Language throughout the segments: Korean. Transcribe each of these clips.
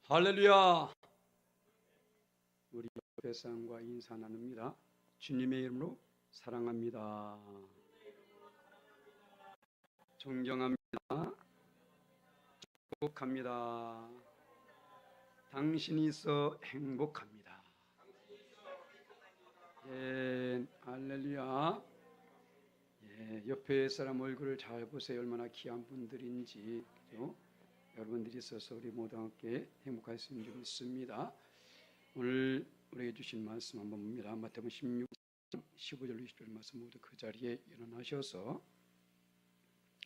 할렐루야. 우리 옆에 사람과 인사 나눕니다. 주님의 이름으로 사랑합니다. 존경합니다. 축복합니다. 당신이 있어 행복합니다. 예, 할렐루야. 예, 옆에 사람 얼굴을 잘 보세요. 얼마나 귀한 분들인지. 그죠? 여러분들이 있어서 우리 모두 함께 행복할 수 있는 줄 믿습니다. 오늘 우리에게 주신 말씀 한번 봅니다. 마태복음 16장 15절 20절 말씀 모두 그 자리에 일어나셔서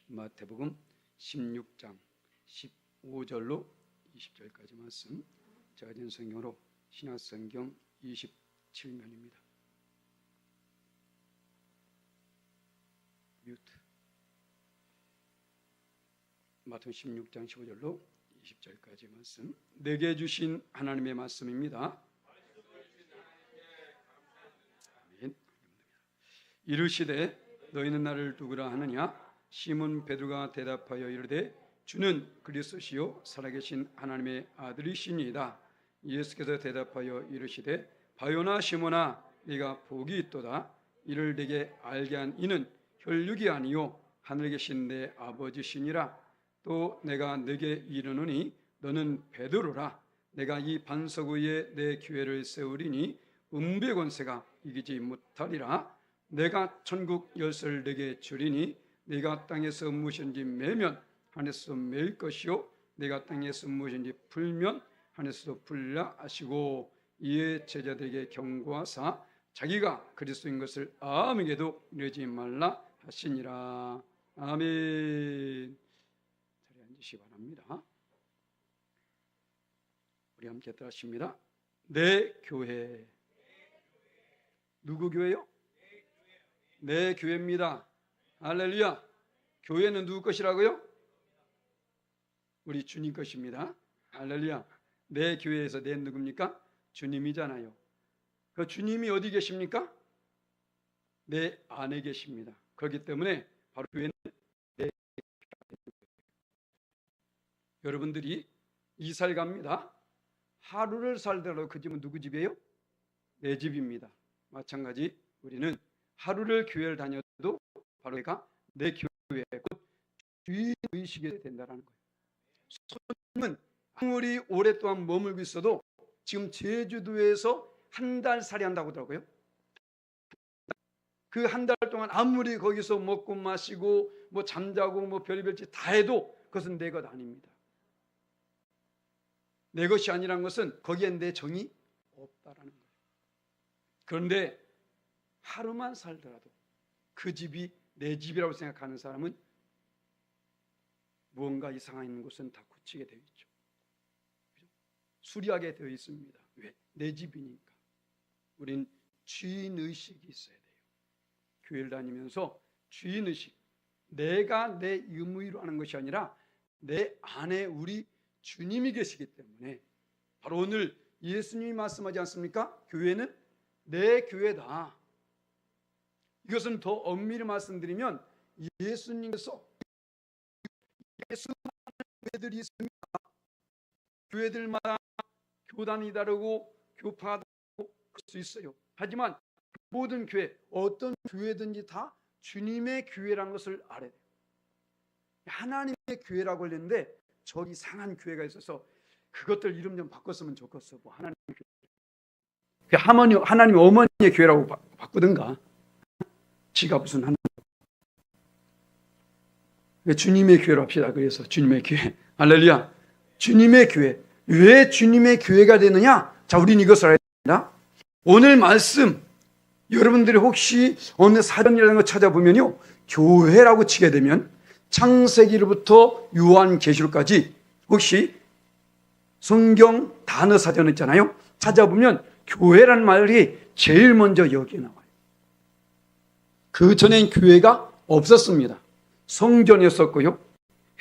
마태복음 16장 15절로 20절까지 말씀, 제가 된 성경으로 신약성경 27면입니다. 뮤트. 마태복음 16장 15절로 20절까지 말씀, 내게 주신 하나님의 말씀입니다. 아멘. 이르시되 너희는 나를 누구라 하느냐? 시몬 베드로가 대답하여 이르되 주는 그리스도시요 살아계신 하나님의 아들이시니이다. 예수께서 대답하여 이르시되 바요나 시몬아 네가 복이 있도다. 이를 내게 알게 한 이는 혈육이 아니요 하늘에 계신 내 아버지시니라. 또 내가 네게 이르노니 너는 베드로라. 내가 이 반석 위에 내 교회를 세우리니 음부의 권세가 이기지 못하리라. 내가 천국 열쇠를 네게 주리니 네가 땅에서 무엇인지 매면 하늘에서 매일 것이요 네가 땅에서 무엇인지 풀면 하늘에서 풀라 하시고, 이에 제자들에게 경고하사 자기가 그리스도인 것을 아무에게도 이르지 말라 하시니라. 아멘. 자리에 앉으시기 바랍니다. 우리 함께 따라하십니다. 내 교회. 누구 교회요? 내 교회입니다. 할렐루야. 교회는 누구 것이라고요? 우리 주님 것입니다. 할렐루야. 내 교회에서 내 누굽니까? 주님이잖아요. 그 주님이 어디 계십니까? 내 안에 계십니다. 그렇기 때문에 바로 교회는 내 여러분들이 이사를 갑니다. 하루를 살더라도 그 집은 누구 집이에요? 내 집입니다. 마찬가지 우리는 하루를 교회를 다녀도 바로 내가 내 교회에 곧 주인의식이 된다는 거예요. 손님은 아무리 오랫동안 머물고 있어도 지금 제주도에서 한 달 살이 한다고 하더라고요. 그 한 달 동안 아무리 거기서 먹고 마시고 뭐 잠자고 뭐 별의별 짓 다 해도 그것은 내 것 아닙니다. 내 것이 아니란 것은 거기에 내 정이 없다라는 거예요. 그런데 하루만 살더라도 그 집이 내 집이라고 생각하는 사람은 무언가 이상한 있는 곳은 다 고치게 되어 있죠. 수리하게 되어 있습니다. 왜? 내 집이니까. 우린 주인의식이 있어야 돼요. 교회를 다니면서 주인의식, 내가 내 의무로 하는 것이 아니라 내 안에 우리 주님이 계시기 때문에, 바로 오늘 예수님이 말씀하지 않습니까? 교회는 내 교회다. 이것은 더 엄밀히 말씀드리면 예수님께서 수많은 교회들이 있습니다. 교회들마다 교단이 다르고 교파가 다르고 그럴 수 있어요. 하지만 모든 교회, 어떤 교회든지 다 주님의 교회라는 것을 알아야 돼요. 하나님의 교회라고 했는데 저기 이상한 교회가 있어서 그것들 이름 좀 바꿨으면 좋겠어. 뭐 하나님의 교회. 하나님 어머니의 교회라고 바꾸든가. 지가 무슨 하나님. 주님의 교회로 합시다. 그래서 주님의 교회. 할렐루야. 주님의 교회. 왜 주님의 교회가 되느냐? 자, 우리는 이것을 알아야 됩니다. 오늘 말씀, 여러분들이 혹시 어느 사전이라는 거 찾아보면요, 교회라고 치게 되면 창세기로부터 요한계시록까지 혹시 성경 단어 사전 있잖아요. 찾아보면 교회라는 말이 제일 먼저 여기에 나와요. 그 전엔 교회가 없었습니다. 성전이었었고요,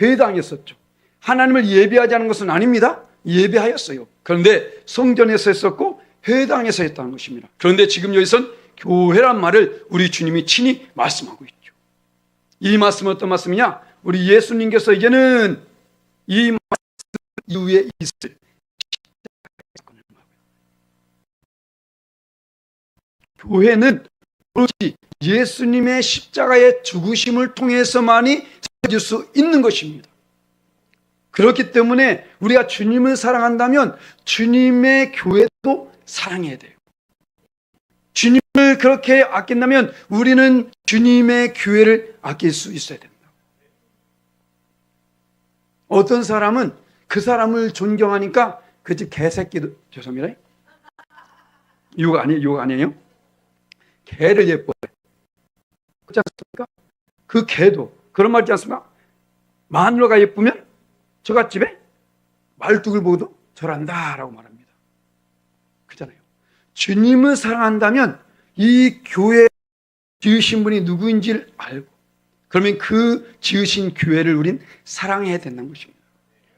회당이었었죠. 하나님을 예배하지 않은 것은 아닙니다. 예배하였어요. 그런데 성전에서 했었고 회당에서 했다는 것입니다. 그런데 지금 여기선 교회란 말을 우리 주님이 친히 말씀하고 있죠. 이 말씀은 어떤 말씀이냐? 우리 예수님께서 이제는 이 말씀 이후에 있을 교회는 오로지 예수님의 십자가의 죽으심을 통해서만이 세워질 수 있는 것입니다. 그렇기 때문에 우리가 주님을 사랑한다면 주님의 교회도 사랑해야 돼요. 주님을 그렇게 아낀다면 우리는 주님의 교회를 아낄 수 있어야 된다. 어떤 사람은 그 사람을 존경하니까 그 집 개새끼도, 죄송합니다. 욕 아니에요? 개를 예뻐해. 그렇지 않습니까? 그 개도 그런 말 있지 않습니까? 마누라가 예쁘면 저갓집에 말뚝을 보고도 절한다라고 말합니다. 그잖아요. 주님을 사랑한다면 이 교회 지으신 분이 누구인지를 알고, 그러면 그 지으신 교회를 우린 사랑해야 된다는 것입니다.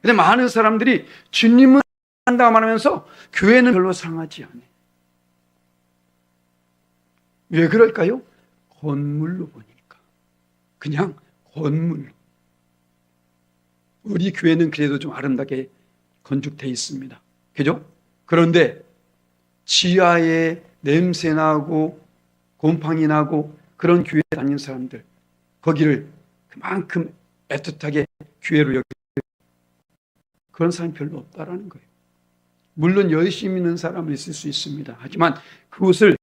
근데 많은 사람들이 주님을 사랑한다고 말하면서 교회는 별로 사랑하지 않아요. 왜 그럴까요? 건물로 보니까. 그냥 건물로. 우리 교회는 그래도 좀 아름답게 건축되어 있습니다. 그죠? 그런데 지하에 냄새나고 곰팡이 나고 그런 교회에 다니는 사람들, 거기를 그만큼 애틋하게 교회로 여기고 그런 사람이 별로 없다라는 거예요. 물론 열심히 있는 사람은 있을 수 있습니다. 하지만 그것을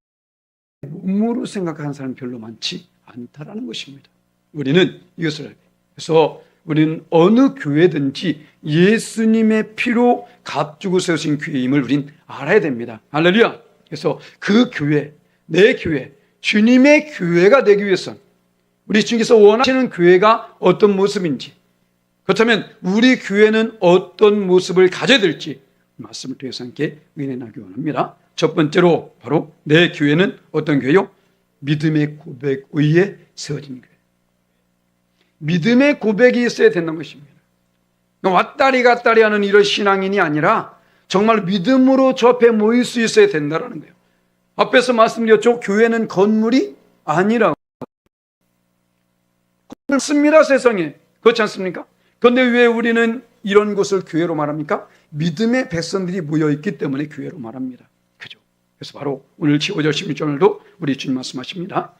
몸으로 생각하는 사람은 별로 많지 않다라는 것입니다. 우리는 이것을 알아요. 그래서 우리는 어느 교회든지 예수님의 피로 값주고 세우신 교회임을 우린 알아야 됩니다. 할렐루야. 그래서 그 교회, 내 교회, 주님의 교회가 되기 위해서는 우리 주님께서 원하시는 교회가 어떤 모습인지, 그렇다면 우리 교회는 어떤 모습을 가져야 될지 말씀을 통해서 함께 의논하기 원합니다. 첫 번째로 바로 내 교회는 어떤 교회요? 믿음의 고백 위에 세워진 교회. 믿음의 고백이 있어야 된다는 것입니다. 왔다리 갔다리 하는 이런 신앙인이 아니라 정말 믿음으로 저 앞에 모일 수 있어야 된다는 거예요. 앞에서 말씀드렸죠. 교회는 건물이 아니라고. 건물 씁니다, 세상에. 그렇지 않습니까? 그런데 왜 우리는 이런 곳을 교회로 말합니까? 믿음의 백성들이 모여있기 때문에 교회로 말합니다. 그죠? 그래서 바로 오늘 15절 16절도 우리 주님 말씀하십니다.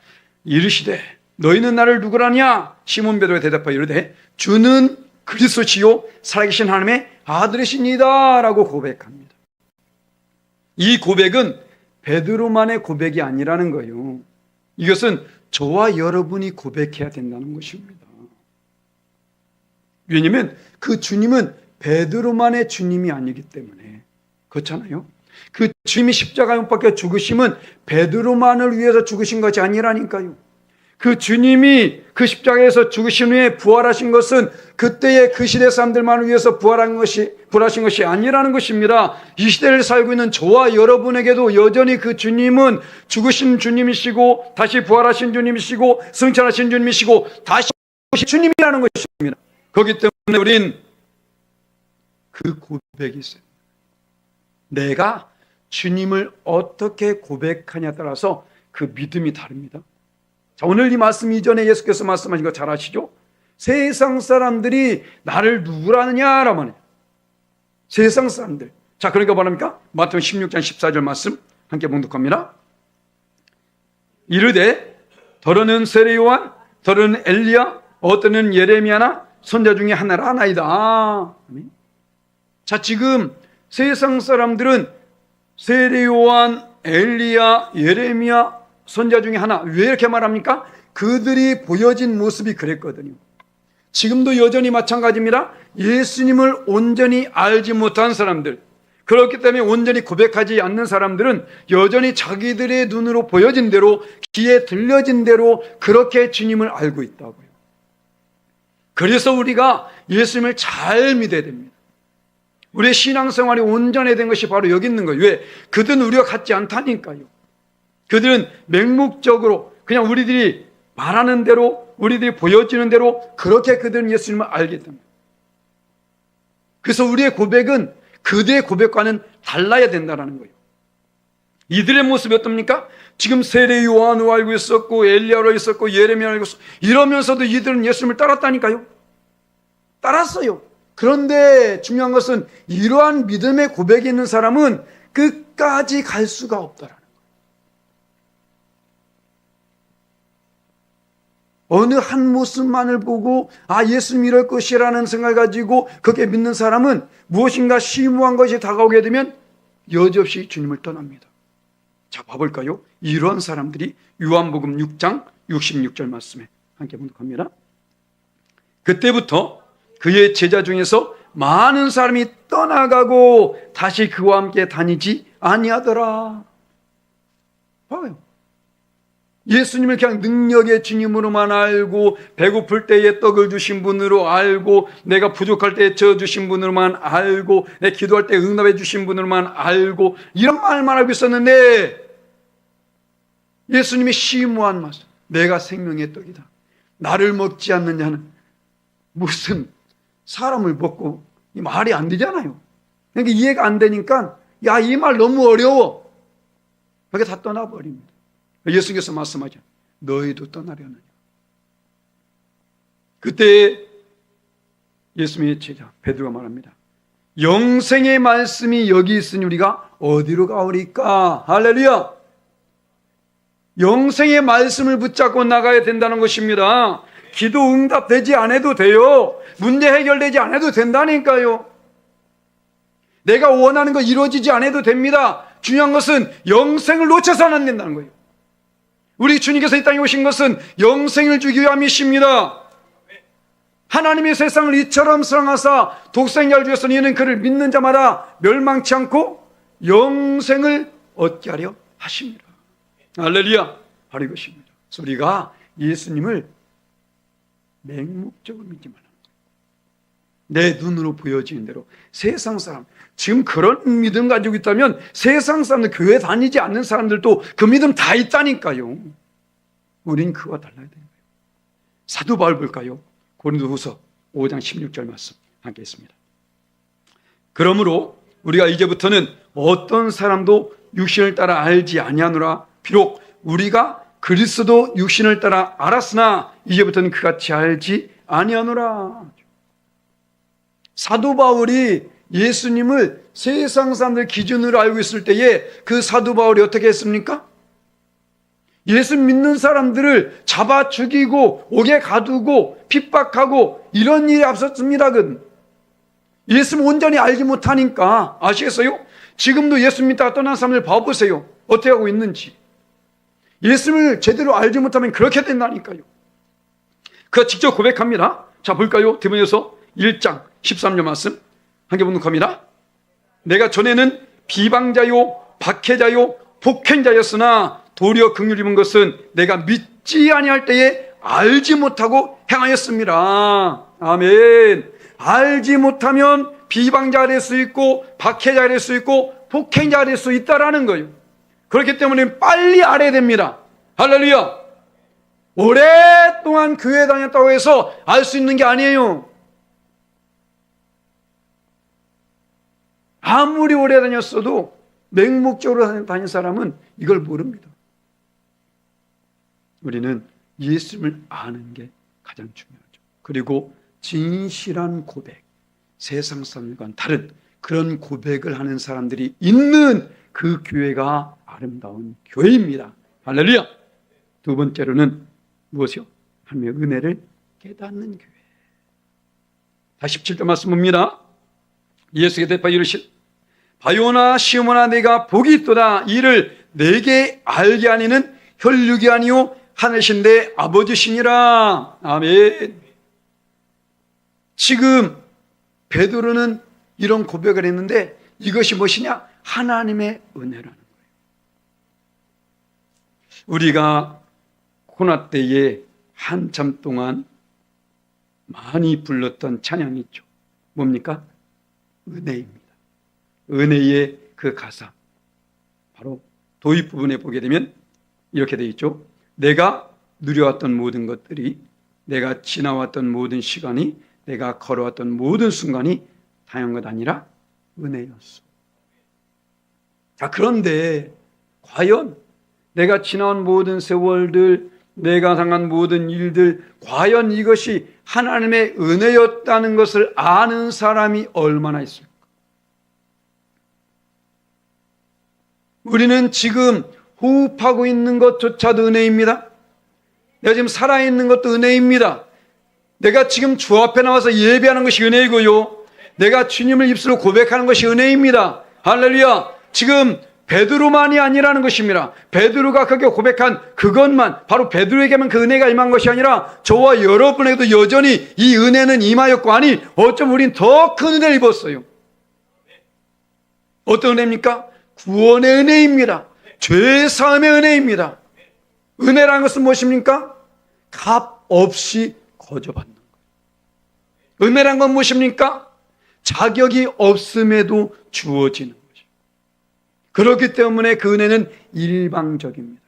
이르시되 너희는 나를 누구라냐? 시몬 베드로가 대답하여 이르되 주는 그리스도시요 살아계신 하나님의 아들이시니다 라고 고백합니다. 이 고백은 베드로만의 고백이 아니라는 거예요. 이것은 저와 여러분이 고백해야 된다는 것입니다. 왜냐하면 그 주님은 베드로만의 주님이 아니기 때문에. 그렇잖아요. 그 주님이 십자가에 못 박혀 죽으심은 베드로만을 위해서 죽으신 것이 아니라니까요. 그 주님이 그 십자가에서 죽으신 후에 부활하신 것은 그때의 그 시대 사람들만을 위해서 부활하신 것이 아니라는 것입니다. 이 시대를 살고 있는 저와 여러분에게도 여전히 그 주님은 죽으신 주님이시고 다시 부활하신 주님이시고 승천하신 주님이시고 다시 오신 주님이라는 것입니다. 그렇기 때문에 우린 그 고백이 있어요. 내가 주님을 어떻게 고백하냐에 따라서 그 믿음이 다릅니다. 자, 오늘 이 말씀 이전에 예수께서 말씀하신 거 잘 아시죠? 세상 사람들이 나를 누구라느냐라고 하네요. 세상 사람들. 자, 그러니까 뭐랍니까? 마태복음 16장 14절 말씀 함께 봉독합니다. 이르되 더러는 세례 요한, 더러는 엘리야, 어떠는 예레미야나 선자 중에 하나라 하나이다. 자, 지금 세상 사람들은 세례 요한, 엘리야, 예레미야, 선자 중에 하나. 왜 이렇게 말합니까? 그들이 보여진 모습이 그랬거든요. 지금도 여전히 마찬가지입니다. 예수님을 온전히 알지 못한 사람들, 그렇기 때문에 온전히 고백하지 않는 사람들은 여전히 자기들의 눈으로 보여진 대로, 귀에 들려진 대로 그렇게 주님을 알고 있다고요. 그래서 우리가 예수님을 잘 믿어야 됩니다. 우리의 신앙생활이 온전해야 된 것이 바로 여기 있는 거예요. 왜? 그들은 우리와 같지 않다니까요. 그들은 맹목적으로 그냥 우리들이 말하는 대로, 우리들이 보여지는 대로 그렇게 그들은 예수님을 알게 됩니다. 그래서 우리의 고백은 그들의 고백과는 달라야 된다는 거예요. 이들의 모습이 어떻습니까? 지금 세례 요한으로 알고 있었고 엘리야로 있었고 예레미야로 알고 있었고 이러면서도 이들은 예수님을 따랐다니까요. 따랐어요. 그런데 중요한 것은 이러한 믿음의 고백이 있는 사람은 끝까지 갈 수가 없다라는 거예요. 어느 한 모습만을 보고 예수님 이럴 것이라는 생각을 가지고 그렇게 믿는 사람은 무엇인가 심오한 것이 다가오게 되면 여지없이 주님을 떠납니다. 자, 봐볼까요? 이런 사람들이 요한복음 6장 66절 말씀에 함께 봉독합니다. 그때부터 그의 제자 중에서 많은 사람이 떠나가고 다시 그와 함께 다니지 아니하더라. 봐요. 예수님을 그냥 능력의 주님으로만 알고, 배고플 때에 떡을 주신 분으로 알고, 내가 부족할 때에 져주신 분으로만 알고, 내 기도할 때 응답해 주신 분으로만 알고, 이런 말만 알고 있었는데 예수님이 심오한 말씀, 내가 생명의 떡이다, 나를 먹지 않는 자는 무슨 사람을 먹고, 이 말이 안 되잖아요. 그러니까 이해가 안 되니까 이 말 너무 어려워, 그게 다 떠나버립니다. 예수님께서 말씀하죠. 너희도 떠나려느냐. 그때 예수님의 제자 베드로가 말합니다. 영생의 말씀이 여기 있으니 우리가 어디로 가오리까? 할렐루야. 영생의 말씀을 붙잡고 나가야 된다는 것입니다. 기도 응답되지 않아도 돼요. 문제 해결되지 않아도 된다니까요. 내가 원하는 거 이루어지지 않아도 됩니다. 중요한 것은 영생을 놓쳐서는 안 된다는 거예요. 우리 주님께서 이 땅에 오신 것은 영생을 주기 위함이십니다. 하나님의 세상을 이처럼 사랑하사 독생자를 주셨으니 이는 그를 믿는 자마다 멸망치 않고 영생을 얻게 하려 하십니다. 할렐루야. 바로 이것입니다. 그래서 우리가 예수님을 맹목적으로 믿지 말라는 거예요. 내 눈으로 보여지는 대로. 세상 사람, 지금 그런 믿음 가지고 있다면 세상 사람들, 교회 다니지 않는 사람들도 그 믿음 다 있다니까요. 우린 그와 달라야 되는 거예요. 사도 바울 볼까요? 고린도후서 5장 16절 말씀 함께 있습니다. 그러므로 우리가 이제부터는 어떤 사람도 육신을 따라 알지 아니하노라. 비록 우리가 그리스도 육신을 따라 알았으나 이제부터는 그같이 알지 아니하노라. 사도 바울이 예수님을 세상 사람들 기준으로 알고 있을 때에 그 사도 바울이 어떻게 했습니까? 예수 믿는 사람들을 잡아 죽이고 옥에 가두고 핍박하고 이런 일이 앞섰습니다. 예수를 온전히 알지 못하니까. 아시겠어요? 지금도 예수 믿다가 떠난 사람들 봐보세요. 어떻게 하고 있는지. 예수를 제대로 알지 못하면 그렇게 된다니까요. 그가 직접 고백합니다. 자, 볼까요? 디모데후서 1장 13절 말씀 함께 봉독합니다. 내가 전에는 비방자요 박해자요 폭행자였으나 도리어 긍휼 입은 것은 내가 믿지 아니할 때에 알지 못하고 행하였습니다. 아멘. 알지 못하면 비방자가 될 수 있고 박해자가 될 수 있고 폭행자가 될 수 있다라는 거예요. 그렇기 때문에 빨리 알아야 됩니다. 할렐루야. 오랫동안 교회 다녔다고 해서 알 수 있는 게 아니에요. 아무리 오래 다녔어도 맹목적으로 다닌 사람은 이걸 모릅니다. 우리는 예수님을 아는 게 가장 중요하죠. 그리고 진실한 고백, 세상 사람들과는 다른 그런 고백을 하는 사람들이 있는 그 교회가 아름다운 교회입니다. 할렐루야. 두 번째로는 무엇이요? 하나님의 은혜를 깨닫는 교회. 다시 17절 말씀 봅니다. 예수께서 대답하여 이르시되 바요나 시모나 내가 복이 있도다. 이를 내게 알게 하니는 혈육이 아니요 하늘이신데 아버지시니라. 아멘. 지금 베드로는 이런 고백을 했는데 이것이 무엇이냐? 하나님의 은혜라는 거예요. 우리가 코로나 때에 한참 동안 많이 불렀던 찬양이 있죠. 뭡니까? 은혜입니다. 은혜의 그 가사, 바로 도입 부분에 보게 되면 이렇게 되어 있죠. 내가 누려왔던 모든 것들이, 내가 지나왔던 모든 시간이, 내가 걸어왔던 모든 순간이 다양한 것 아니라 은혜였어. 자, 그런데 과연 내가 지나온 모든 세월들, 내가 당한 모든 일들, 과연 이것이 하나님의 은혜였다는 것을 아는 사람이 얼마나 있을까? 우리는 지금 호흡하고 있는 것조차도 은혜입니다. 내가 지금 살아있는 것도 은혜입니다. 내가 지금 주 앞에 나와서 예배하는 것이 은혜이고요. 내가 주님을 입술로 고백하는 것이 은혜입니다. 할렐루야. 지금 베드로만이 아니라는 것입니다. 베드로가 그렇게 고백한 그것만, 바로 베드로에게만 그 은혜가 임한 것이 아니라 저와 여러분에게도 여전히 이 은혜는 임하였고, 아니 어쩜 우린 더 큰 은혜를 입었어요. 어떤 은혜입니까? 구원의 은혜입니다. 죄 사함의 은혜입니다. 은혜라는 것은 무엇입니까? 값 없이 거저받는 거예요. 은혜란 건 무엇입니까? 자격이 없음에도 주어지는 거죠. 그렇기 때문에 그 은혜는 일방적입니다.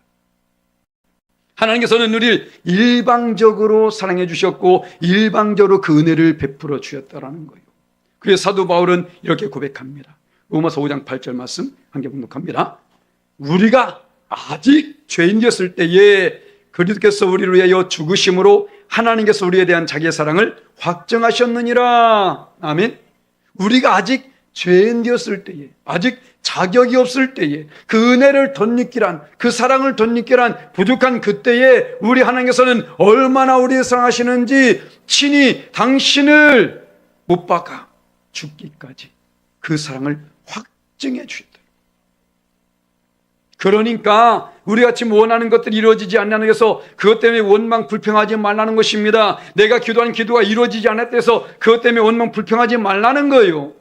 하나님께서는 우리를 일방적으로 사랑해 주셨고 일방적으로 그 은혜를 베풀어 주셨다는 거예요. 그래서 사도 바울은 이렇게 고백합니다. 로마서 5장 8절 말씀 함께 봉독합니다. 우리가 아직 죄인이었을 때에 그리스도께서 우리를 위하여 죽으심으로 하나님께서 우리에 대한 자기의 사랑을 확정하셨느니라. 아멘. 우리가 아직 죄인이었을 때에, 아직 자격이 없을 때에, 그 은혜를 덧입기란, 그 사랑을 덧입기란 부족한 그때에 우리 하나님께서는 얼마나 우리를 사랑하시는지 친히 당신을 못 박아 죽기까지 그 사랑을 확증해 주셨다. 그러니까 우리가 지금 원하는 것들이 이루어지지 않는 것에서 그것 때문에 원망 불평하지 말라는 것입니다. 내가 기도하는 기도가 이루어지지 않았다 해서 그것 때문에 원망 불평하지 말라는 거예요.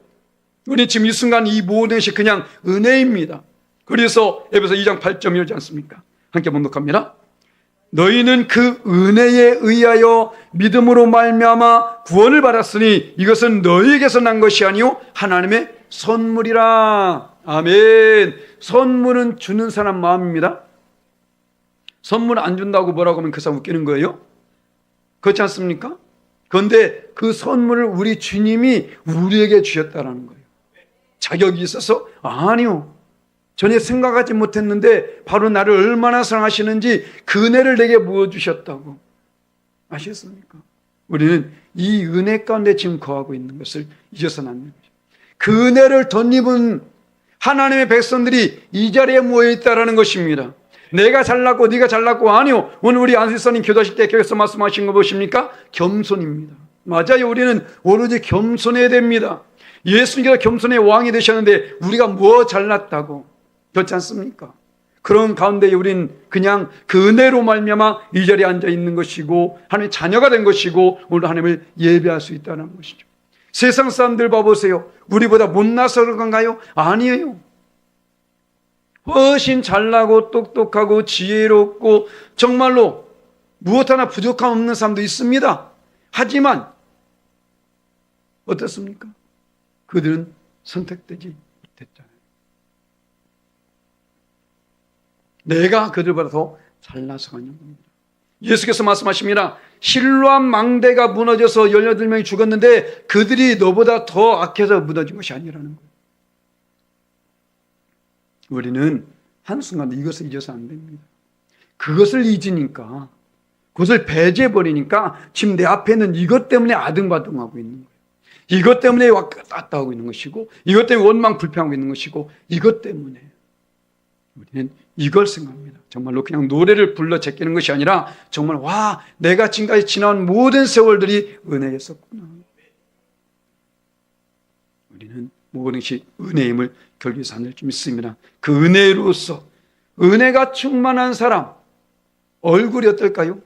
우리 지금 이 순간 이 모든 것이 그냥 은혜입니다. 그래서 에베소 2장 8절이지 않습니까? 함께 봉독합니다. 너희는 그 은혜에 의하여 믿음으로 말미암아 구원을 받았으니 이것은 너희에게서 난 것이 아니요 하나님의 선물이라. 아멘. 선물은 주는 사람 마음입니다. 선물 안 준다고 뭐라고 하면 그 사람 웃기는 거예요? 그렇지 않습니까? 그런데 그 선물을 우리 주님이 우리에게 주셨다는 거예요. 자격이 있어서? 아니요. 전혀 생각하지 못했는데 바로 나를 얼마나 사랑하시는지 그 은혜를 내게 부어주셨다고. 아시겠습니까? 우리는 이 은혜 가운데 지금 거하고 있는 것을 잊어서는 안 됩니다. 그 은혜를 덧입은 하나님의 백성들이 이 자리에 모여있다는 것입니다. 내가 잘났고 네가 잘났고 아니요. 오늘 우리 안수선님 기도하실 때 교회에서 말씀하신 거 무엇입니까? 겸손입니다. 맞아요. 우리는 오로지 겸손해야 됩니다. 예수님께서 겸손의 왕이 되셨는데 우리가 뭐 잘났다고. 그렇지 않습니까? 그런 가운데 우린 그냥 그 은혜로 말미암아 이 자리에 앉아 있는 것이고 하나님의 자녀가 된 것이고 오늘 하나님을 예배할 수 있다는 것이죠. 세상 사람들 봐보세요. 우리보다 못나서 그런가요? 아니에요. 훨씬 잘나고 똑똑하고 지혜롭고 정말로 무엇 하나 부족함 없는 사람도 있습니다. 하지만 어떻습니까? 그들은 선택되지 못했잖아요. 내가 그들보다 더 잘나서 가는 겁니다. 예수께서 말씀하십니다. 실로암 망대가 무너져서 18명이 죽었는데 그들이 너보다 더 악해서 무너진 것이 아니라는 거예요. 우리는 한순간도 이것을 잊어서 안 됩니다. 그것을 잊으니까, 그것을 배제해버리니까 지금 내 앞에 있는 이것 때문에 아등바등하고 있는 거예요. 이것 때문에 왔다 갔다 하고 있는 것이고, 이것 때문에 원망 불평하고 있는 것이고, 이것 때문에 우리는 이걸 생각합니다. 정말로 그냥 노래를 불러 제끼는 것이 아니라 정말 와, 내가 지금까지 지나온 모든 세월들이 은혜였었구나. 우리는 모든 것이 은혜임을 결국에서 하늘 줄 믿습니다. 그 은혜로서 은혜가 충만한 사람 얼굴이 어떨까요?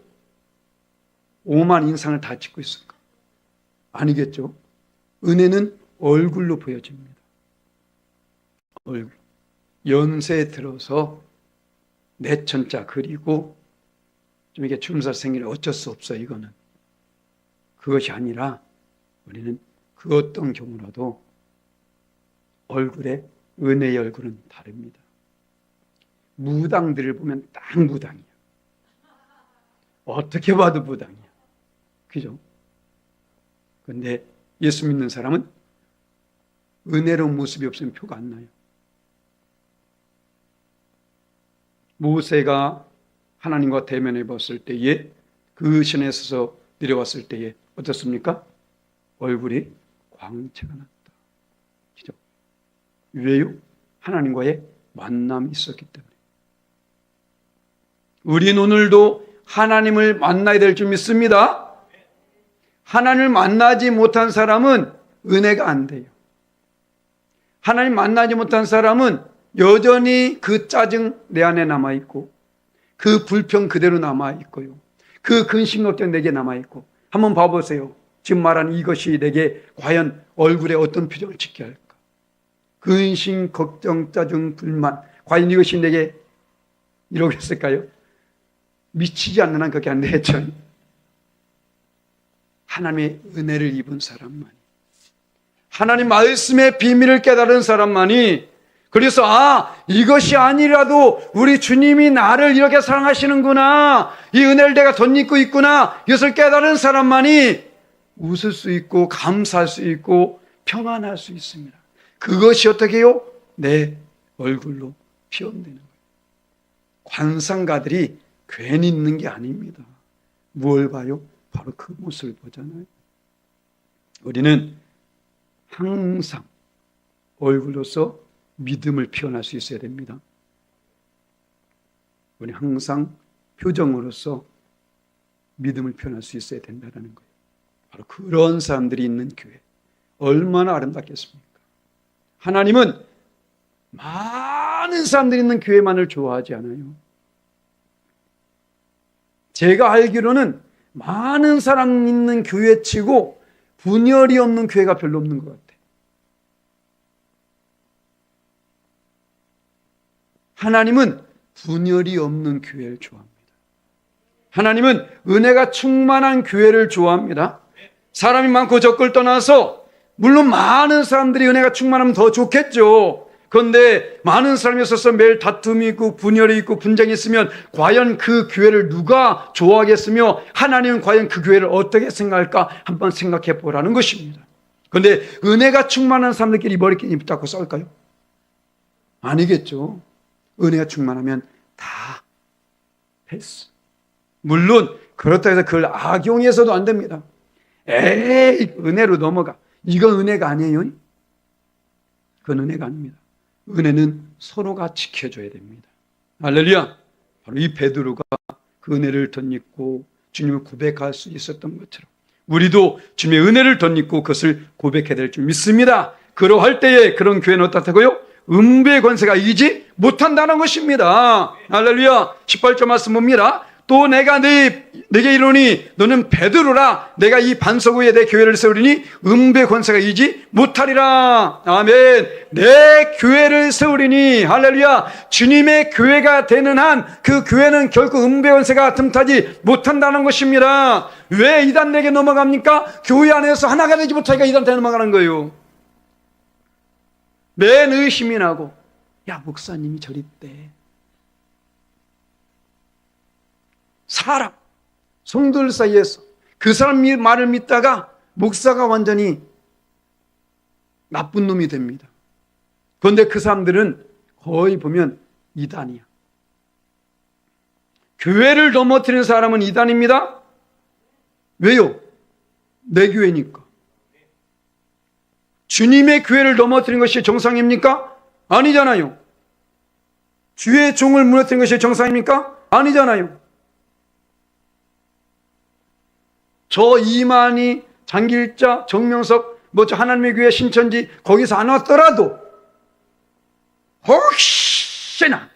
오만 인상을 다 짓고 있을까? 아니겠죠. 은혜는 얼굴로 보여집니다. 얼굴. 연세에 들어서 내천자 그리고 좀 이게 주름살 생기는 어쩔 수 없어요. 이거는 그것이 아니라 우리는 그 어떤 경우라도 얼굴에 은혜의 얼굴은 다릅니다. 무당들을 보면 딱 무당이야. 어떻게 봐도 무당이야. 그죠? 그런데 예수 믿는 사람은 은혜로운 모습이 없으면 표가 안 나요. 모세가 하나님과 대면해 봤을 때에 그 신에 서서 내려왔을 때에 어떻습니까? 얼굴이 광채가 났다. 그죠? 왜요? 하나님과의 만남이 있었기 때문에. 우린 오늘도 하나님을 만나야 될 줄 믿습니다. 하나님을 만나지 못한 사람은 은혜가 안 돼요. 하나님 만나지 못한 사람은 여전히 그 짜증 내 안에 남아있고, 그 불평 그대로 남아있고요, 그 근심 걱정 내게 남아있고. 한번 봐보세요. 지금 말하는 이것이 내게 과연 얼굴에 어떤 표정을 짓게 할까? 근심, 걱정, 짜증, 불만, 과연 이것이 내게 이러겠을까요? 미치지 않는 한 그렇게 안 되겠죠. 하나님의 은혜를 입은 사람만이, 하나님 말씀의 비밀을 깨달은 사람만이, 그래서 이것이 아니라도 우리 주님이 나를 이렇게 사랑하시는구나, 이 은혜를 내가 덧입고 있구나, 이것을 깨달은 사람만이 웃을 수 있고 감사할 수 있고 평안할 수 있습니다. 그것이 어떻게 해요? 내 얼굴로 표현되는 거예요. 관상가들이 괜히 있는 게 아닙니다. 무엇을 봐요? 바로 그 모습을 보잖아요. 우리는 항상 얼굴로서 믿음을 표현할 수 있어야 됩니다. 우리는 항상 표정으로서 믿음을 표현할 수 있어야 된다는 거예요. 바로 그런 사람들이 있는 교회, 얼마나 아름답겠습니까? 하나님은 많은 사람들이 있는 교회만을 좋아하지 않아요. 제가 알기로는 많은 사람 있는 교회치고 분열이 없는 교회가 별로 없는 것 같아요. 하나님은 분열이 없는 교회를 좋아합니다. 하나님은 은혜가 충만한 교회를 좋아합니다. 사람이 많고 적을 떠나서 물론 많은 사람들이 은혜가 충만하면 더 좋겠죠. 그런데 많은 사람이 있어서 매일 다툼이 있고 분열이 있고 분쟁이 있으면 과연 그 교회를 누가 좋아하겠으며 하나님은 과연 그 교회를 어떻게 생각할까 한번 생각해 보라는 것입니다. 그런데 은혜가 충만한 사람들끼리 머리끼리 붙잡고 싸울까요? 아니겠죠. 은혜가 충만하면 다 패스. 물론 그렇다 해서 그걸 악용해서도 안 됩니다. 에이, 은혜로 넘어가. 이건 은혜가 아니에요. 그건 은혜가 아닙니다. 은혜는 서로가 지켜줘야 됩니다. 할렐루야. 바로 이 베드로가 그 은혜를 덧입고 주님을 고백할 수 있었던 것처럼 우리도 주님의 은혜를 덧입고 그것을 고백해야 될 줄 믿습니다. 그러할 때에 그런 교회는 어떻다고요? 음부의 권세가 이기지 못한다는 것입니다. 할렐루야. 18절 말씀 봅니다. 또 내가 내게 이르노니 너는 베드로라. 내가 이 반석 위에 내 교회를 세우리니 음부의 권세가 이기지 못하리라. 아멘. 내 교회를 세우리니, 할렐루야, 주님의 교회가 되는 한 그 교회는 결코 음부의 권세가 틈타지 못한다는 것입니다. 왜 이단에게 넘어갑니까? 교회 안에서 하나가 되지 못하니까 이단한테 넘어가는 거예요. 맨 의심이 나고, 야, 목사님이 저랬대. 사람, 성도들 사이에서 그 사람 말을 믿다가 목사가 완전히 나쁜 놈이 됩니다. 그런데 그 사람들은 거의 보면 이단이야. 교회를 넘어뜨리는 사람은 이단입니다. 왜요? 내 교회니까. 주님의 교회를 넘어뜨리는 것이 정상입니까? 아니잖아요. 주의 종을 무너뜨리는 것이 정상입니까? 아니잖아요. 저 이만희, 장길자, 정명석, 하나님의 교회 신천지 거기서 안 왔더라도 혹시나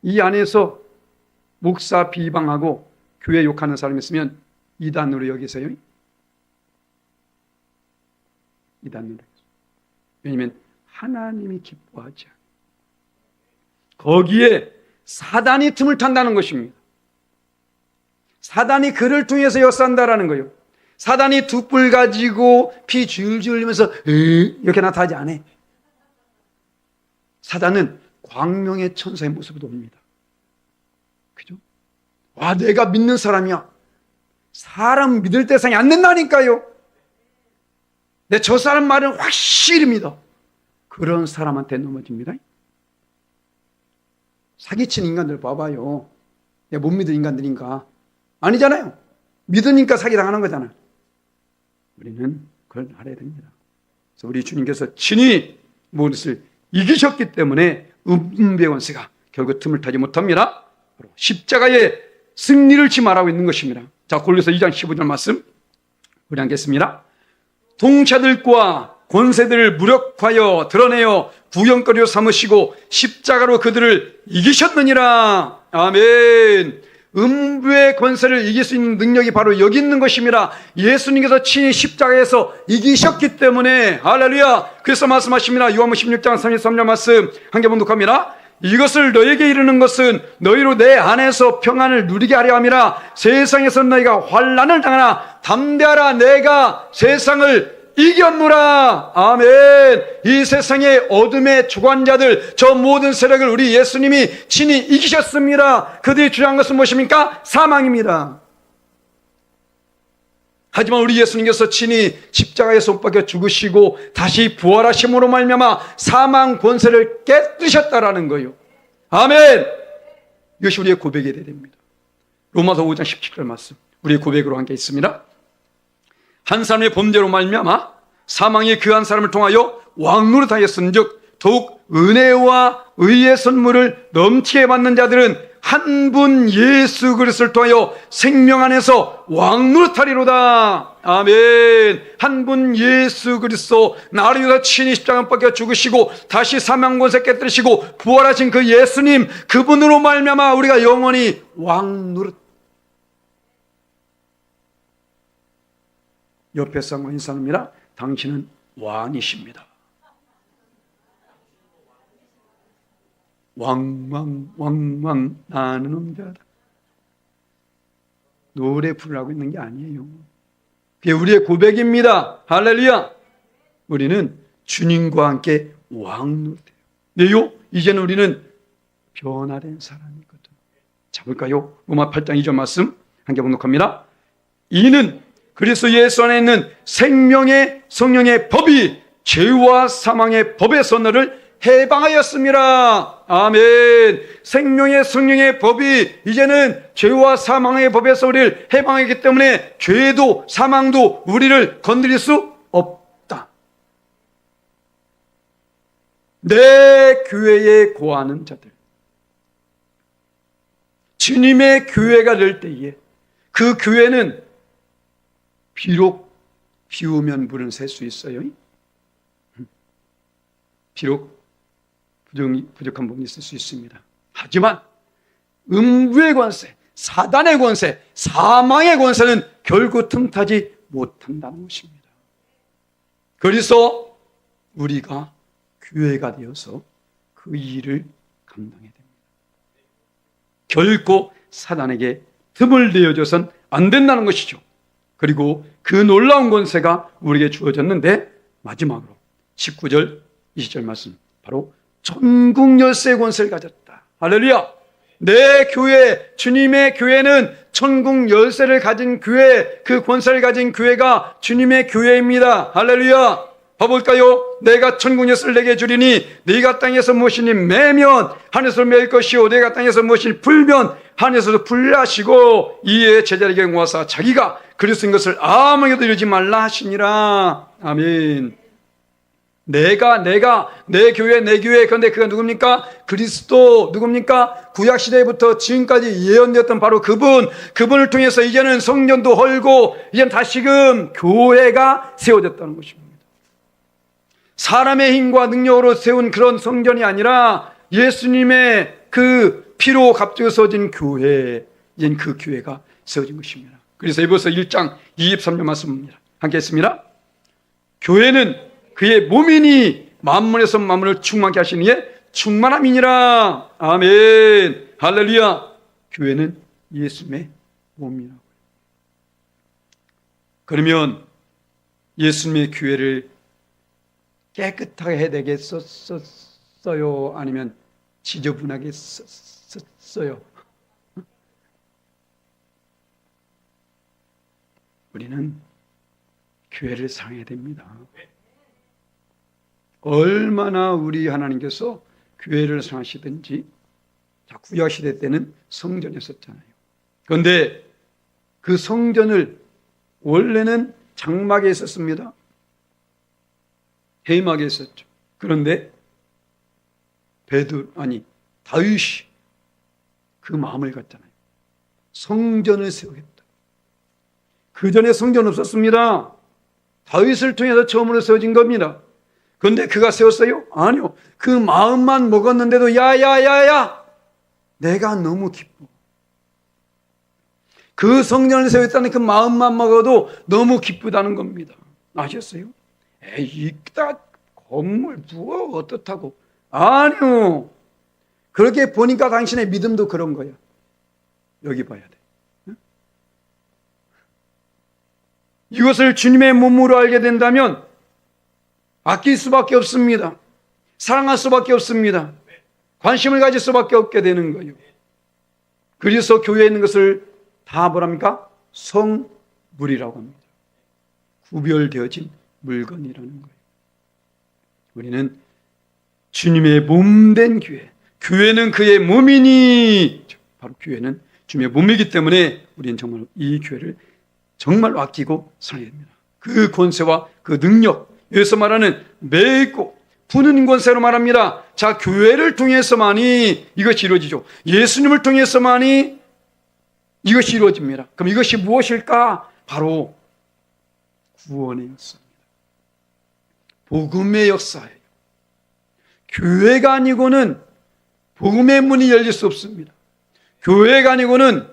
이 안에서 목사 비방하고 교회 욕하는 사람이 있으면 이단으로 여기세요. 이단으로. 왜냐하면 하나님이 기뻐하지 않아요. 거기에 사단이 틈을 탄다는 것입니다. 사단이 그를 통해서 역사한다라는 거예요. 사단이 두 뿔 가지고 피 줄줄 흘리면서 이렇게 나타나지 않아. 사단은 광명의 천사의 모습으로 옵니다. 그죠? 와, 내가 믿는 사람이야. 사람 믿을 대상이 안 된다니까요. 내 저 사람 말은 확실히 믿어. 그런 사람한테 넘어집니다. 사기친 인간들 봐봐요. 내가 못 믿을 인간들인가? 아니잖아요. 믿으니까 사기당하는 거잖아요. 우리는 그걸 알아야 됩니다. 그래서 우리 주님께서 친히 무엇을 이기셨기 때문에 음부의 권세가 결국 틈을 타지 못합니다. 십자가의 승리를 지말하고 있는 것입니다. 자, 골로새 2장 15절 말씀 우리 읽겠습니다. 통치자들과 권세들을 무력하여 드러내어 구경거리로 삼으시고 십자가로 그들을 이기셨느니라. 아멘. 음부의 권세를 이길 수 있는 능력이 바로 여기 있는 것입니다. 예수님께서 친히 십자가에서 이기셨기 때문에. 할렐루야. 그래서 말씀하십니다. 요한복음 16장 33절 말씀 한 개 봉독합니다. 이것을 너에게 이르는 것은 너희로 내 안에서 평안을 누리게 하려 함이라. 세상에서 너희가 환난을 당하나 담대하라. 내가 세상을 이겼노라. 아멘. 이 세상의 어둠의 주관자들, 저 모든 세력을 우리 예수님이 친히 이기셨습니다. 그들이 주장한 것은 무엇입니까? 사망입니다. 하지만 우리 예수님께서 친히 십자가에서 못 박혀 죽으시고 다시 부활하심으로 말미암아 사망 권세를 깨뜨리셨다라는 거예요. 아멘. 이것이 우리의 고백이 되어야 됩니다. 로마서 5장 17절 말씀 우리의 고백으로 함께 있습니다. 한 사람의 범죄로 말미암아 사망이 그 한 사람을 통하여 왕노릇하였은즉 더욱 은혜와 의의 선물을 넘치게 받는 자들은 한 분 예수 그리스도를 통하여 생명 안에서 왕노릇하리로다. 아멘. 한 분 예수 그리스도 나를 위해서 친히 십자가에 박혀 죽으시고 다시 사망 권세 깨뜨리시고 부활하신 그 예수님, 그분으로 말미암아 우리가 영원히 왕노릇. 옆에 사람과 인사합니다. 당신은 왕이십니다. 왕왕 나는 왕자다. 노래 부르라고 있는 게 아니에요. 그게 우리의 고백입니다. 할렐루야. 우리는 주님과 함께 왕노릇해요. 네요? 이제는 우리는 변화된 사람이거든. 자, 볼까요? 로마 8장 2절 말씀 함께 봉독합니다. 이는 그리스도 예수 안에 있는 생명의 성령의 법이 죄와 사망의 법에서 너를 해방하였습니다. 아멘. 생명의 성령의 법이 이제는 죄와 사망의 법에서 우리를 해방하기 때문에 죄도 사망도 우리를 건드릴 수 없다. 내 교회에 거하는 자들, 주님의 교회가 될 때에 그 교회는 비록 비 오면 물은 셀 수 있어요. 비록 부족한 부분이 있을 수 있습니다. 하지만 음부의 권세, 사단의 권세, 사망의 권세는 결코 틈타지 못한다는 것입니다. 그래서 우리가 교회가 되어서 그 일을 감당해야 됩니다. 결코 사단에게 틈을 내어줘선 안 된다는 것이죠. 그리고 그 놀라운 권세가 우리에게 주어졌는데 마지막으로 19절 20절 말씀, 바로 천국 열쇠의 권세를 가졌다. 할렐루야. 내 교회, 주님의 교회는 천국 열쇠를 가진 교회, 그 권세를 가진 교회가 주님의 교회입니다. 할렐루야. 봐볼까요? 내가 천국 열쇠를 내게 주리니 네가 땅에서 무엇이니 매면 하늘에서 맬 것이요 내가 땅에서 무엇이니 풀면 하늘에서도 풀라시고 이에 제자에게 모아서 자기가 그리스도인 것을 아무에게도 이르지 말라 하시니라. 아멘. 내 교회, 내 교회. 그런데 그가 누굽니까? 그리스도. 누굽니까? 구약시대부터 지금까지 예언되었던 바로 그분을 통해서 이제는 성전도 헐고 이제는 다시금 교회가 세워졌다는 것입니다. 사람의 힘과 능력으로 세운 그런 성전이 아니라 예수님의 그 피로 값지고 세워진 교회, 이제는 그 교회가 세워진 것입니다. 그래서 에베소서 1장 23절 말씀입니다. 함께 했습니다. 교회는 그의 몸이니 만물에서 만물을 충만케 하시는 이의 충만함이니라. 아멘. 할렐루야. 교회는 예수님의 몸이라고요. 그러면 예수님의 교회를 깨끗하게 해야 되겠었어요? 아니면 지저분하게 썼어요? 우리는 교회를 사랑해야 됩니다. 얼마나 우리 하나님께서 교회를 사랑하시든지, 구약시대 때는 성전이었었잖아요. 그런데 그 성전을 원래는 장막에 있었습니다. 회막에 있었죠. 그런데 다윗이 그 마음을 갖잖아요. 성전을 세우겠다. 그 전에 성전 없었습니다. 다윗을 통해서 처음으로 세워진 겁니다. 그런데 그가 세웠어요? 아니요. 그 마음만 먹었는데도 야야야야 내가 너무 기뻐. 그 성전을 세웠다는 그 마음만 먹어도 너무 기쁘다는 겁니다. 아셨어요? 에이, 이따 건물 부어 어떻다고. 아니요. 그렇게 보니까 당신의 믿음도 그런 거야. 여기 봐야 돼. 이것을 주님의 몸으로 알게 된다면 아낄 수밖에 없습니다. 사랑할 수밖에 없습니다. 관심을 가질 수밖에 없게 되는 거예요. 그래서 교회에 있는 것을 다 뭐랍니까? 성물이라고 합니다. 구별되어진 물건이라는 거예요. 우리는 주님의 몸된 교회, 교회는 그의 몸이니, 바로 교회는 주님의 몸이기 때문에 우리는 정말 이 교회를 정말로 아끼고 사랑해야 됩니다. 그 권세와 그 능력, 여기서 말하는 맺고 부는 권세로 말합니다. 자, 교회를 통해서만이 이것이 이루어지죠. 예수님을 통해서만이 이것이 이루어집니다. 그럼 이것이 무엇일까? 바로 구원의 역사입니다. 복음의 역사예요. 교회가 아니고는 복음의 문이 열릴 수 없습니다. 교회가 아니고는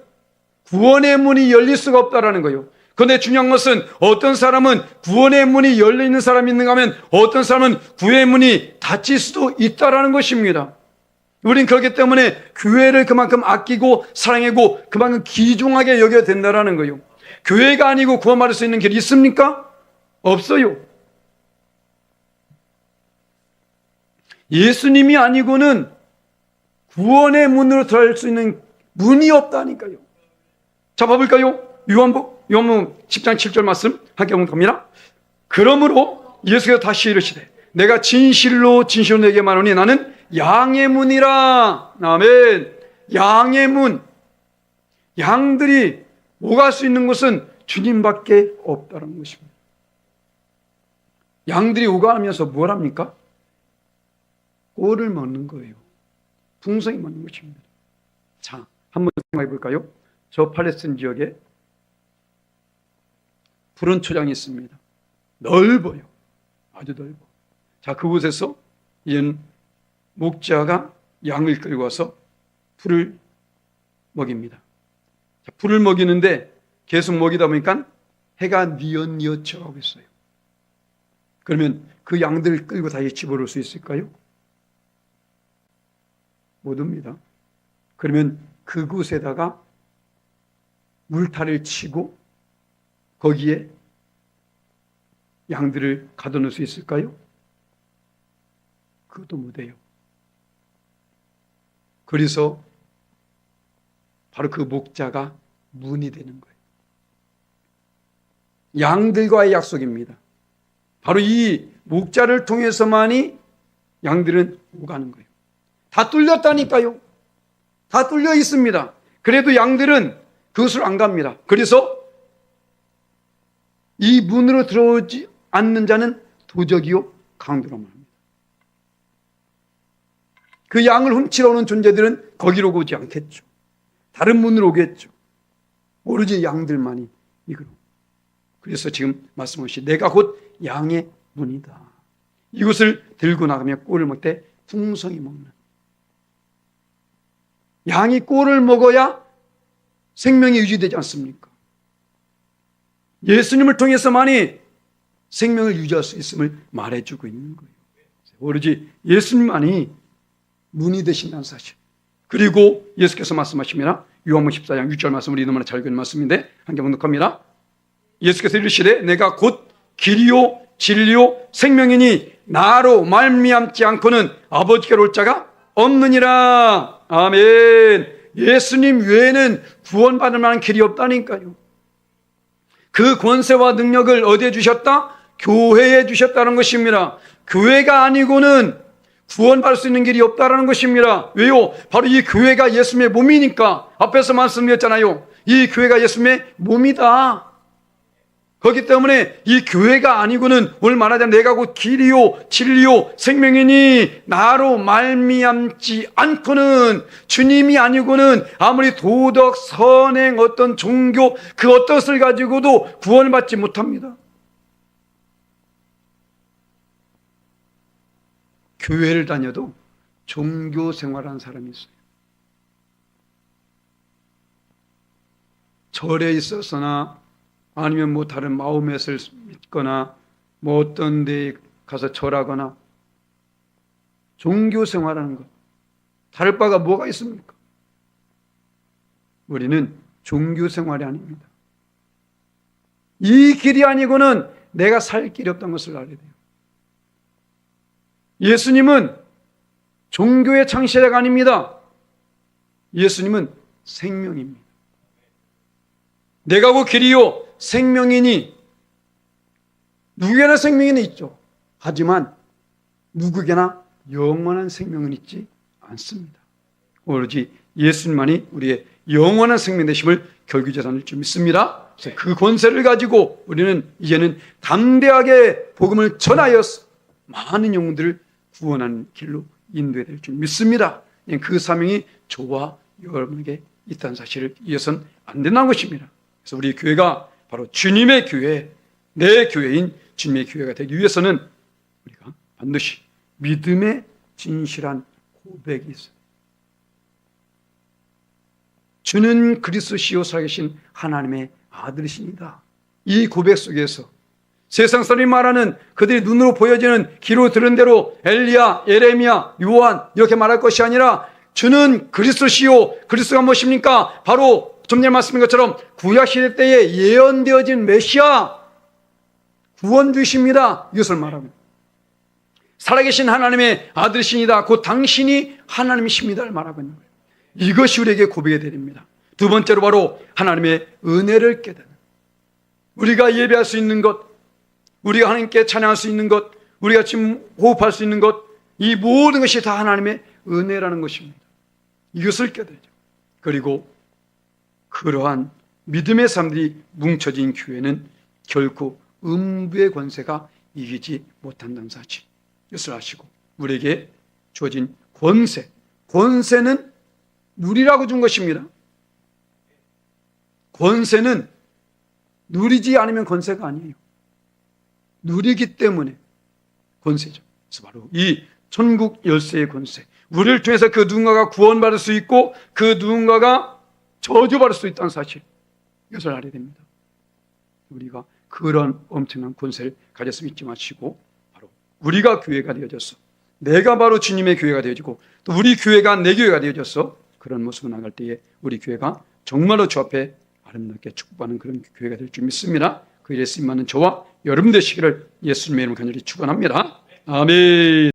구원의 문이 열릴 수가 없다라는 거예요. 그런데 중요한 것은 어떤 사람은 구원의 문이 열려있는 사람이 있는가 하면 어떤 사람은 구원의 문이 닫힐 수도 있다라는 것입니다. 우린 그렇기 때문에 교회를 그만큼 아끼고 사랑하고 그만큼 귀중하게 여겨야 된다라는 거예요. 교회가 아니고 구원받을 수 있는 길이 있습니까? 없어요. 예수님이 아니고는 구원의 문으로 들어갈 수 있는 문이 없다니까요. 자, 봐볼까요? 요한복음 10장 7절 말씀 함께 봅니다. 그러므로 예수께서 다시 이르시되 내가 진실로 내게 말하노니 나는 양의 문이라. 아멘. 양의 문. 양들이 오갈 수 있는 곳은 주님밖에 없다는 것입니다. 양들이 오가면서 뭘 합니까? 꼴을 먹는 거예요. 풍성히 먹는 것입니다. 자, 한번 생각해 볼까요? 저 팔레스타인 지역에 푸른 초장이 있습니다. 넓어요. 아주 넓어. 자, 그곳에서 이은 목자가 양을 끌고 와서 풀을 먹입니다. 자, 풀을 먹이는데 계속 먹이다 보니까 해가 뉘엿뉘엿 져가고 있어요. 그러면 그 양들을 끌고 다시 집어올 수 있을까요? 못 옵니다. 그러면 그곳에다가 물타를 치고 거기에 양들을 가둬놓을 수 있을까요? 그것도 못해요. 그래서 바로 그 목자가 문이 되는 거예요. 양들과의 약속입니다. 바로 이 목자를 통해서만이 양들은 오가는 거예요. 다 뚫렸다니까요. 다 뚫려 있습니다. 그래도 양들은 그것을 안 갑니다. 그래서 이 문으로 들어오지 않는 자는 도적이요 강도라고 합니다. 그 양을 훔치러 오는 존재들은 거기로 오지 않겠죠. 다른 문으로 오겠죠. 오로지 양들만이 이거로. 그래서 지금 말씀하신 내가 곧 양의 문이다. 이것을 들고 나가며 꼴을 먹되 풍성히 먹는. 양이 꼴을 먹어야 생명이 유지되지 않습니까? 예수님을 통해서만이 생명을 유지할 수 있음을 말해주고 있는 거예요. 오로지 예수님만이 문이 되신다는 사실. 그리고 예수께서 말씀하십니다. 요한복음 14장 6절 말씀 우리 너무나 잘 읽는 말씀인데 함께 봉독합니다. 예수께서 이르시되 내가 곧 길이요 진리요 생명이니 나로 말미암지 않고는 아버지께로 올 자가 없느니라. 아멘. 예수님 외에는 구원받을 만한 길이 없다니까요. 그 권세와 능력을 어디에 주셨다? 교회에 주셨다는 것입니다. 교회가 아니고는 구원받을 수 있는 길이 없다는 것입니다. 왜요? 바로 이 교회가 예수님의 몸이니까. 앞에서 말씀드렸잖아요. 이 교회가 예수님의 몸이다. 그렇기 때문에 이 교회가 아니고는 오늘 말하자면 내가 곧 길이요 진리요 생명이니 나로 말미암지 않고는 주님이 아니고는 아무리 도덕 선행 어떤 종교 그 어떤 것을 가지고도 구원을 받지 못합니다. 교회를 다녀도 종교 생활하는 사람이 있어요. 절에 있어서나 아니면 뭐 다른 마호멧을 믿거나 뭐 어떤 데 가서 절하거나 종교 생활하는 것 다를 바가 뭐가 있습니까? 우리는 종교 생활이 아닙니다. 이 길이 아니고는 내가 살 길이 없다는 것을 알아야 돼요. 예수님은 종교의 창시자가 아닙니다. 예수님은 생명입니다. 내가 그 길이요 생명이니 누구에게나 생명은 있죠. 하지만 누구에게나 영원한 생명은 있지 않습니다. 오로지 예수님만이 우리의 영원한 생명 되심을 결규재산일 줄 믿습니다. 그래서 그 권세를 가지고 우리는 이제는 담대하게 복음을 전하여서 많은 영혼들을 구원하는 길로 인도해야 될 줄 믿습니다. 그 사명이 저와 여러분에게 있다는 사실을 이어서는 안 된다는 것입니다. 그래서 우리 교회가 바로 주님의 교회, 내 교회인 주님의 교회가 되기 위해서는 우리가 반드시 믿음의 진실한 고백이 있어요. 주는 그리스도시요 살아계신 하나님의 아들이십니다. 이 고백 속에서 세상 사람이 말하는 그들이 눈으로 보여지는 귀로 들은 대로 엘리야, 예레미야, 요한 이렇게 말할 것이 아니라 주는 그리스도시요 그리스도가 무엇입니까? 바로 좀 전에 말씀인 것처럼 구약시대 때에 예언되어진 메시아 구원주이십니다. 이것을 말합니다. 살아계신 하나님의 아들이십니다. 곧 당신이 하나님이십니다를 말하고 있는 거예요. 이것이 우리에게 고백이 됩니다. 두 번째로 바로 하나님의 은혜를 깨닫는 우리가 예배할 수 있는 것, 우리가 하나님께 찬양할 수 있는 것, 우리가 지금 호흡할 수 있는 것, 이 모든 것이 다 하나님의 은혜라는 것입니다. 이것을 깨닫죠. 그리고 그러한 믿음의 사람들이 뭉쳐진 교회는 결코 음부의 권세가 이기지 못한다는 사실, 이것을 아시고 우리에게 주어진 권세는 누리라고 준 것입니다. 권세는 누리지 않으면 권세가 아니에요. 누리기 때문에 권세죠. 그래서 바로 이 천국 열쇠의 권세, 우리를 통해서 그 누군가가 구원받을 수 있고 그 누군가가 저주받을 수 있다는 사실, 이것을 알아야 됩니다. 우리가 그런 엄청난 권세를 가졌으면 잊지 마시고 바로 우리가 교회가 되어져서 내가 바로 주님의 교회가 되어지고 또 우리 교회가 내 교회가 되어져서 그런 모습으로 나갈 때에 우리 교회가 정말로 주 앞에 아름답게 축복하는 그런 교회가 될 줄 믿습니다. 그 일에 쓰임받는 저와 여러분 되시기를 예수님의 이름으로 간절히 축원합니다. 아멘.